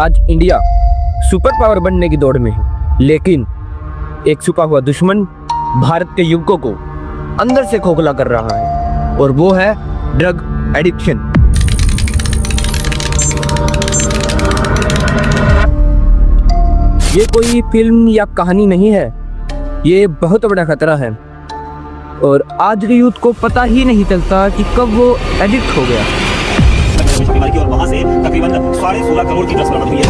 आज India super power बनने की दौड़ में है, लेकिन एक छुपा हुआ दुश्मन भारत के युवकों को अंदर से खोखला कर रहा है और वो है ड्रग एडिक्शन। ये कोई फिल्म या कहानी नहीं है, ये बहुत बड़ा खतरा है और आज के यूथ को पता ही नहीं चलता कि कब वो एडिक्ट हो गया। और वहां से तकरीबन 16.5 करोड़ की ड्रग्स बरामद हुई है।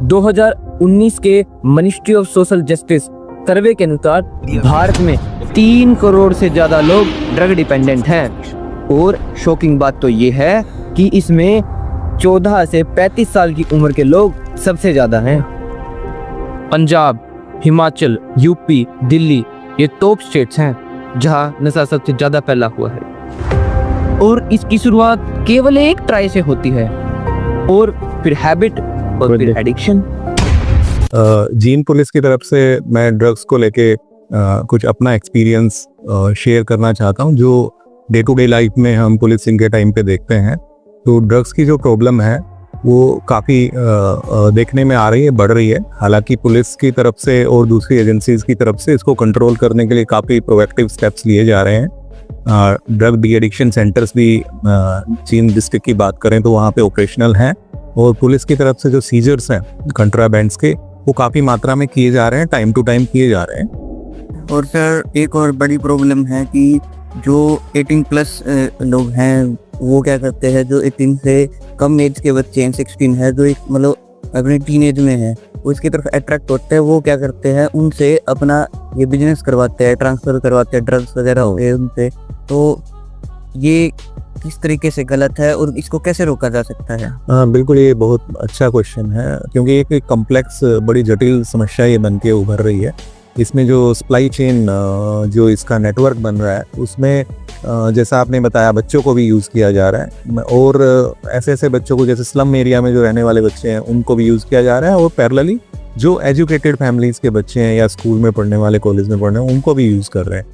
2019 के मिनिस्ट्री ऑफ सोशल जस्टिस सर्वे के अनुसार भारत में 3 करोड़ से ज्यादा लोग ड्रग डिपेंडेंट हैं और शॉकिंग बात तो ये है कि इसमें 14 से 35 साल की उम्र के लोग सबसे ज्यादा हैं। पंजाब, हिमाचल, यूपी, दिल्ली ये टॉप स्टेट्स हैं जहां नशा सबसे ज्यादा फैला हुआ है और इसकी शुरुआत केवल एक ट्राई से होती है और फिर हैबिट और फिर एडिक्शन। जीन पुलिस की तरफ से मैं ड्रग्स को लेके कुछ अपना एक्सपीरियंस शेयर करना चाहता हूं जो डे टू डे लाइफ में हम पुलिसिंग के टाइम पे देखते हैं। तो ड्रग्स की जो प्रॉब्लम है वो काफ़ी देखने में आ रही है, बढ़ रही है। हालांकि पुलिस की तरफ से और दूसरी एजेंसीज की तरफ से इसको कंट्रोल करने के लिए काफ़ी प्रोएक्टिव स्टेप्स लिए जा रहे हैं। ड्रग डी एडिक्शन सेंटर्स भी जींद डिस्ट्रिक्ट की बात करें तो वहाँ पे ऑपरेशनल हैं और पुलिस की तरफ से जो सीजर्स हैं कंट्राबैंड्स के वो काफ़ी मात्रा में किए जा रहे हैं, टाइम टू टाइम किए जा रहे हैं। और सर एक और बड़ी प्रॉब्लम है कि जो 18+ लोग हैं वो क्या करते हैं, जो 18 से कम एज के बच्चे हैं, 16 है, जो एक मतलब अपने टीनेज में है, उसकी तरफ अट्रैक्ट होते हैं। वो क्या करते हैं, उनसे अपना ये बिजनेस करवाते हैं, ट्रांसफ़र करवाते हैं, ड्रग्स वगैरह हो गए उनसे। तो ये किस तरीके से गलत है और इसको कैसे रोका जा सकता है? हाँ बिल्कुल, ये बहुत अच्छा क्वेश्चन है क्योंकि एक कॉम्प्लेक्स बड़ी जटिल समस्या ये बन के उभर रही है। इसमें जो सप्लाई चेन जो इसका नेटवर्क बन रहा है उसमें जैसा आपने बताया बच्चों को भी यूज़ किया जा रहा है और ऐसे ऐसे बच्चों को जैसे स्लम एरिया में जो रहने वाले बच्चे हैं उनको भी यूज़ किया जा रहा है और पैरेलली जो एजुकेटेड फैमिलीज़ के बच्चे हैं या स्कूल में पढ़ने वाले, कॉलेज में पढ़ने उनको भी यूज़ कर रहे हैं।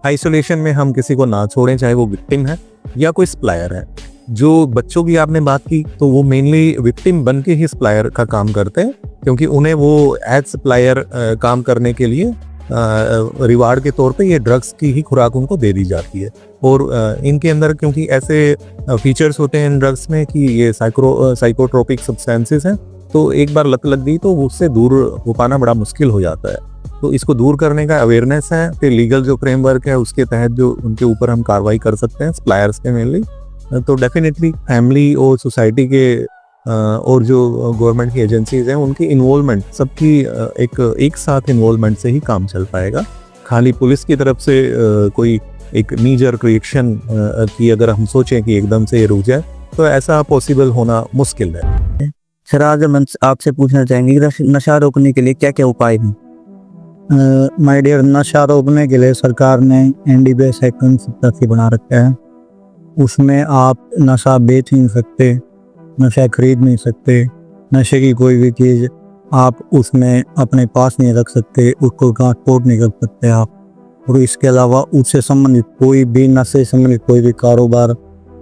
आइसोलेशन में हम किसी को ना छोड़ें, चाहे वो विक्टिम है या कोई सप्लायर है। जो बच्चों की आपने बात की तो वो मेनली विक्टिम बन के ही सप्लायर का काम करते हैं क्योंकि उन्हें वो एज सप्लायर काम करने के लिए रिवार्ड के तौर पे ये ड्रग्स की ही खुराक उनको दे दी जाती है। और इनके अंदर क्योंकि ऐसे फीचर्स होते हैं इन ड्रग्स में कि ये साइकोट्रोपिक सब्सटेंसेस हैं, तो एक बार लत लग गई तो उससे दूर हो पाना बड़ा मुश्किल हो जाता है। तो इसको दूर करने का अवेयरनेस है, फिर लीगल जो फ्रेमवर्क है उसके तहत जो उनके ऊपर हम कार्रवाई कर सकते हैं सप्लायर्स के मेनली। तो डेफिनेटली फैमिली और सोसाइटी के और जो गवर्नमेंट की एजेंसीज हैं उनकी इन्वॉल्वमेंट, सबकी एक साथ इन्वॉल्वमेंट से ही काम चल पाएगा। खाली पुलिस की तरफ से कोई एक नी जर्क रिएक्शन की अगर हम सोचें कि एकदम से ये रुक जाए तो ऐसा पॉसिबल होना मुश्किल है। सर आज हम आपसे पूछना चाहेंगे कि नशा रोकने के लिए क्या क्या उपाय हैं? माय डियर, नशा रोकने के लिए सरकार ने NDPS एक्ट 1987 बना रखा है। उसमें आप नशा बेच नहीं सकते, नशा खरीद नहीं सकते, नशे की कोई भी चीज़ आप उसमें अपने पास नहीं रख सकते, उसको ट्रांसपोर्ट नहीं कर सकते आप। और इसके अलावा उससे संबंधित कोई भी नशे से संबंधित कोई भी कारोबार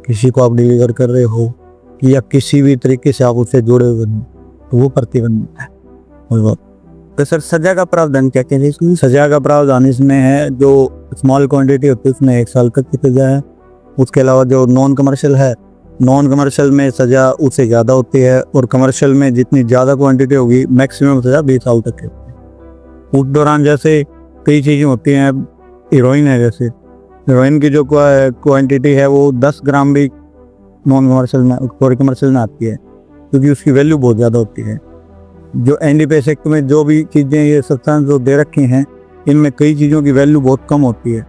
किसी को आप डिलीवर कर रहे हो या किसी भी तरीके से आप उससे जुड़े हुए तो वो प्रतिबंधित है। तो सर सजा का प्रावधान क्या क्या है इसमें? सजा का प्रावधान इसमें है जो स्मॉल क्वांटिटी होती है उसमें 1 साल तक की सजा है। उसके अलावा जो नॉन कमर्शियल है, नॉन कमर्शियल में सजा उससे ज़्यादा होती है और कमर्शियल में जितनी ज़्यादा क्वांटिटी होगी मैक्सिमम सजा 20 साल तक की होती है। उस दौरान जैसे कई चीज़ें होती हैं, हीरोइन है, जैसे हीरोइन की जो क्वांटिटी है वो 10 ग्राम भी नॉन कमर्शियल में कमर्शियल में आती है क्योंकि उसकी वैल्यू बहुत ज़्यादा होती है। जो NDPS एक्ट में जो भी चीज़ें ये सब्सटेंस जो दे रखी हैं इनमें कई चीज़ों की वैल्यू बहुत कम होती है।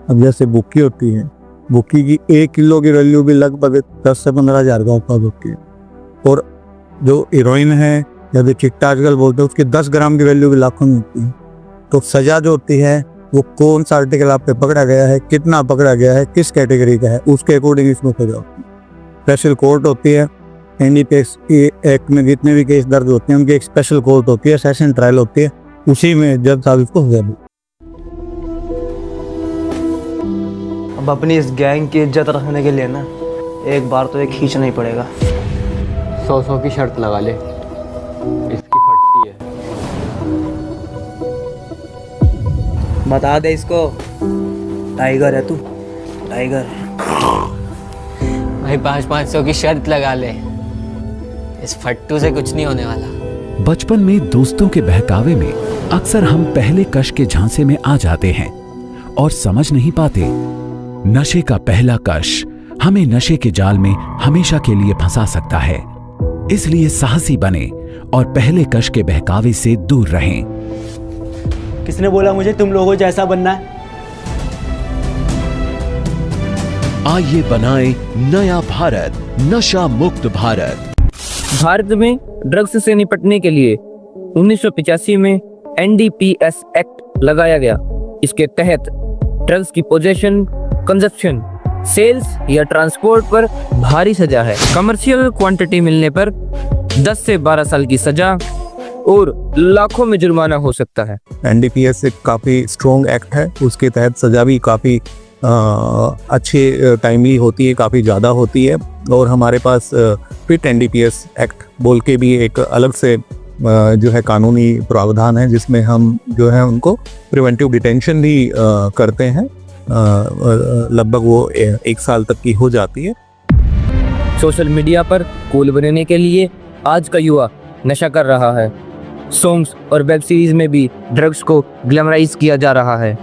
अब जैसे बुक्की होती है, बुक्की की 1 किलो की वैल्यू भी लगभग 10 से 15 हज़ार के आसपास होती है। और जो हीरोइन है या जो चिट्टा आजकल बोलते हैं उसकी 10 ग्राम की वैल्यू भी लाखों में होती है। तो सज़ा जो होती है वो कौन सा आर्टिकल आप पे पकड़ा गया है, कितना पकड़ा गया है, किस कैटेगरी का है, उसके अकॉर्डिंग इसमें सजा होती है। स्पेशल कोर्ट होती है NDPS एक्ट में जितने भी केस दर्ज होते हैं उनकी एक स्पेशल कोर्ट होती है, सेशन ट्रायल होती है, उसी में जज साहब इसको सजा देते हैं। अब अपनी इस गैंग की इज्जत रखने के लिए ना एक बार तो एक खींचना ही पड़ेगा। 100 की शर्त लगा ले, इसकी फटती है। बता दे इसको, टाइगर है तू, टाइगर। भाई 500 की शर्त लगा ले, इस फट्टू से कुछ नहीं होने वाला। बचपन में दोस्तों के बहकावे में अक्सर हम पहले कश के झांसे में आ जाते हैं और समझ नहीं पाते नशे का पहला कश हमें नशे के जाल में हमेशा के लिए फंसा सकता है। इसलिए साहसी बने और पहले कश के बहकावे से दूर रहें। किसने बोला मुझे तुम लोगों जैसा बनना है? आइए बनाएं नया भारत, नशा मुक्त भारत। भारत में ड्रग्स से निपटने के लिए 1985 में NDPS एक्ट लगाया गया। इसके तहत ड्रग्स की पोजेशन, कंजप्शन, सेल्स या ट्रांसपोर्ट पर भारी सजा है। कमर्शियल क्वांटिटी मिलने पर 10 से 12 साल की सजा और लाखों में जुर्माना हो सकता है। NDPS एक काफ़ी स्ट्रॉन्ग एक्ट है, उसके तहत सज़ा भी काफ़ी अच्छे टाइमली होती है, काफ़ी ज़्यादा होती है। और हमारे पास फिट NDPS एक्ट बोल के भी एक अलग से जो है कानूनी प्रावधान है, जिसमें हम जो है उनको प्रिवेंटिव डिटेंशन भी करते हैं। लगभग वो 1 साल तक की हो जाती है। सोशल मीडिया पर कूल बनने के लिए आज का युवा नशा कर रहा है। सॉन्ग्स और वेब सीरीज में भी ड्रग्स को ग्लैमराइज किया जा रहा है।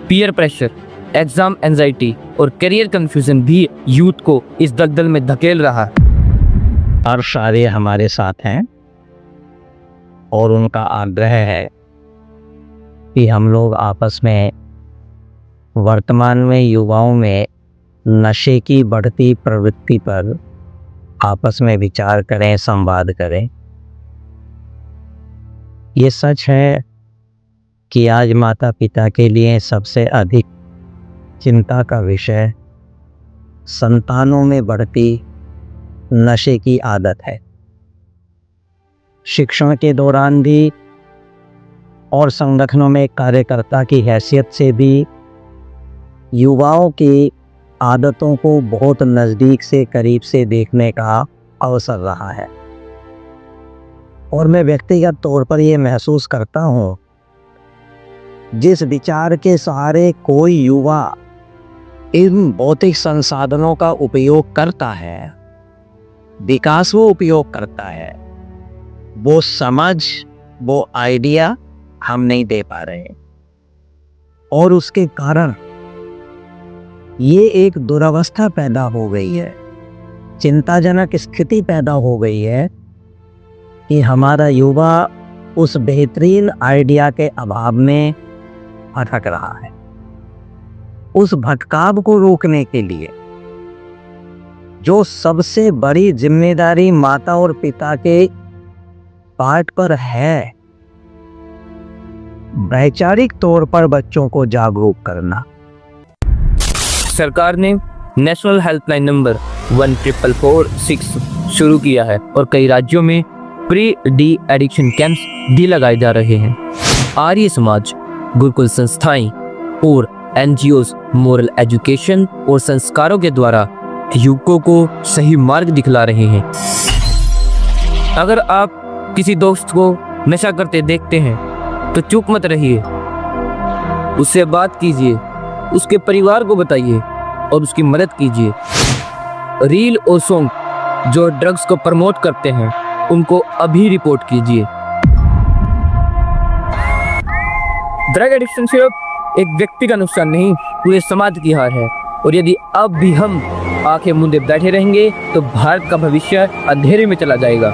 पीयर प्रेशर, एग्जाम एंजाइटी और करियर कंफ्यूजन भी यूथ को इस दलदल में धकेल रहा है। हर्ष आर्य हमारे साथ हैं और उनका आग्रह है कि हम लोग आपस में वर्तमान में युवाओं में नशे की बढ़ती प्रवृत्ति पर आपस में विचार करें, संवाद करें। ये सच है कि आज माता पिता के लिए सबसे अधिक चिंता का विषय संतानों में बढ़ती नशे की आदत है। शिक्षण के दौरान भी और संगठनों में कार्यकर्ता की हैसियत से भी युवाओं की आदतों को बहुत नज़दीक से, करीब से देखने का अवसर रहा है। और मैं व्यक्तिगत तौर पर ये महसूस करता हूँ, जिस विचार के सहारे कोई युवा इन भौतिक संसाधनों का उपयोग करता है, विकास वो उपयोग करता है, वो समझ, वो आइडिया हम नहीं दे पा रहे हैं। और उसके कारण ये एक दुरावस्था पैदा हो गई है, चिंताजनक स्थिति पैदा हो गई है कि हमारा युवा उस बेहतरीन आइडिया के अभाव में भटक रहा है। उस भटकाव को रोकने के लिए जो सबसे बड़ी जिम्मेदारी माता और पिता के पार्ट पर है, वैचारिक तौर पर बच्चों को जागरूक करना। सरकार ने नेशनल हेल्पलाइन नंबर 1446 शुरू किया है और कई राज्यों में प्री डी एडिक्शन कैंप्स भी लगाए जा रहे हैं। आर्य समाज, गुरुकुल संस्थाएं और NGOs मोरल एजुकेशन और संस्कारों के द्वारा युवकों को सही मार्ग दिखला रहे हैं। अगर आप किसी दोस्त को नशा करते देखते हैं तो चुप मत रहिए, उससे बात कीजिए, उसके परिवार को बताइए और उसकी मदद कीजिए। रील और सॉन्ग जो ड्रग्स को प्रमोट करते हैं उनको अभी रिपोर्ट कीजिए। ड्रग एडिक्शन सिर्फ एक व्यक्ति का नुकसान नहीं, पूरे समाज की हार है। और यदि अब भी हम आंखें मूंदे बैठे रहेंगे तो भारत का भविष्य अंधेरे में चला जाएगा।